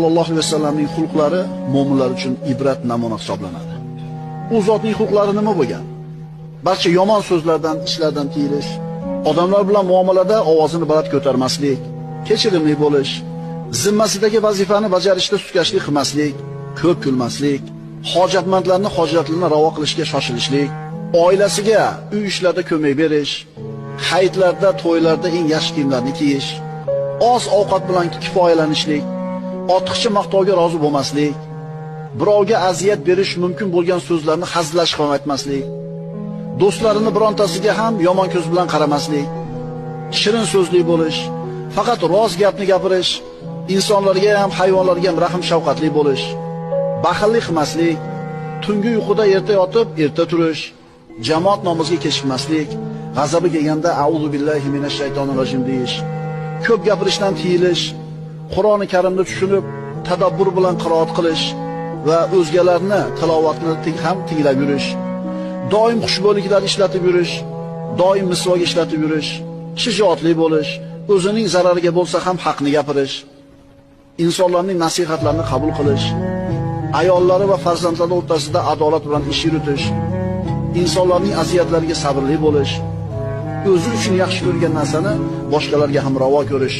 Alloh alayhi vasallamning xulqlari mu'minlar uchun ibrat namuna hisoblanadi. U zotning xulqlari nima bo'lgan? Barcha yomon so'zlardan, ishlardan tiyilish, odamlar bilan muomalada ovozini baland ko'tarmaslik, kechirimli bo'lish, zimmasidagi vazifani bajarishda sustkashlik qilmaslik, ko'p kulmaslik, hojatmandlarning hojatlarini ravo qilishga shoshilishlik, oilasiga uy ishlarida ko'mak berish, hayitlarda, to'ylarda eng yaxshi kiyimlarni kiyish, oz ovqat bilan kifoyalanishlik, ortiqcha maqtovga rozi bo'lmaslik, birovga aziyat berish mumkin bo'lgan so'zlarni hazlash qilib aytmaslik, do'stlarini birontasiga ham yomon ko'z bilan qaramaslik, shirin so'zli bo'lish, faqat rost gapni gapirish, insonlarga ham hayvonlarga ham rahm shafqatli bo'lish, baxillik qilmaslik, tungi uyquda erta yotib, erta turish, jamoat namoziga kechikmaslik, g'azabi kelganda a'udhu billahi minash shaytonir rojim deyish, ko'p gapirishdan tiyilish, Qur'oni Karimni tushunib, tadabbur bilan qiroat qilish va o'zgalarni tilovatni ham tinglab yurish, doim xushbo'yliklar ishlatib yurish, doim misvok ishlatib yurish, shijoatli bo'lish, o'zining zarariga bo'lsa ham haqni gapirish, insonlarning nasihatlarini qabul qilish, ayollari va farzandlari o'rtasida adolat bilan ish yuritish, insonlarning aziyatlariga sabrli bo'lish, o'zi uchun yaxshi ko'rgan narsani boshqalarga ham ravo ko'rish.